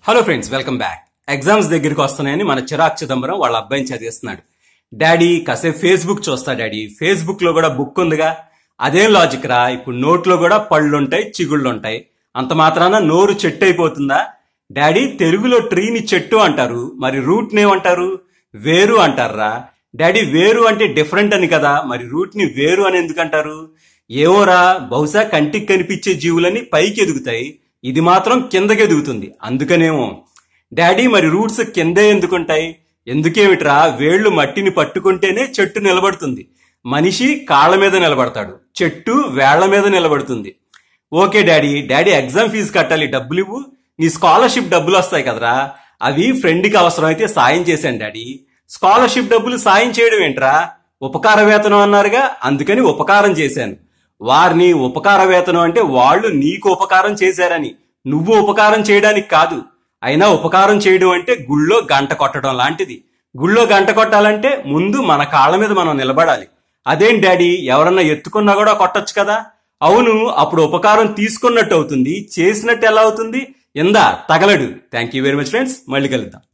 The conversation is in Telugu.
Hello friends, welcome back. Exams దగ్గరికి వస్తున్నాయని మన చిరాగ్ చిదంబరం వాళ్ళ అబ్బాయిని చదివిస్తున్నాడు. డాడీ కాసేపు ఫేస్బుక్ చూస్తా డాడీ, ఫేస్బుక్ లో కూడా బుక్ ఉందిగా. అదేం లాజిక్ రా, ఇప్పుడు నోట్లో కూడా పళ్ళుంటాయి, చిగుళ్ళుంటాయి, అంత మాత్రాన నోరు చెట్టు అయిపోతుందా? డాడీ, తెలుగులో ట్రీని చెట్టు అంటారు, మరి రూట్ నేమంటారు? వేరు అంటారా? డాడీ, వేరు అంటే డిఫరెంట్ అని కదా, మరి రూట్ ని వేరు అని ఎందుకు అంటారు? ఏమోరా, బహుశా కంటికి కనిపించే జీవులని పైకి ఎదుగుతాయి, ఇది మాత్రం కిందకి ఎదుగుతుంది, అందుకనేమో. డాడీ, మరి రూట్స్ కిందే ఎందుకుంటాయి? ఎందుకేమిట్రా, వేళ్లు మట్టిని పట్టుకుంటేనే చెట్టు నిలబడుతుంది. మనిషి కాళ్ళ మీద నిలబడతాడు, చెట్టు వేళ్ల మీద నిలబడుతుంది. Okay daddy, daddy exam fee కట్టాలి, డబ్బులు ఇవ్వు. నీ స్కాలర్షిప్ డబ్బులు వస్తాయి కదరా, అవి ఫ్రెండ్కి అవసరం అయితే సాయం చేశాను డాడీ. స్కాలర్షిప్ డబ్బులు సాయం చేయడం ఏంట్రా? ఉపకార వేతనం అన్నారుగా, అందుకని ఉపకారం చేశాను. వారిని ఉపకార వేతనం అంటే వాళ్ళు నీకు ఉపకారం చేశారని, నువ్వు ఉపకారం చేయడానికి కాదు. అయినా ఉపకారం చేయడం అంటే గుళ్ళో గంట కొట్టడం లాంటిది. గుళ్ళో గంట కొట్టాలంటే ముందు మన కాళ్ళ మీద మనం నిలబడాలి. అదేం డాడీ, ఎవరన్నా ఎత్తుకున్నా కూడా కొట్టొచ్చు కదా? అవును, అప్పుడు ఉపకారం తీసుకున్నట్టు అవుతుంది, చేసినట్టు ఎలా అవుతుంది? ఇందా తగలడు. Thank you very much friends, మళ్ళీ కలుద్దాం.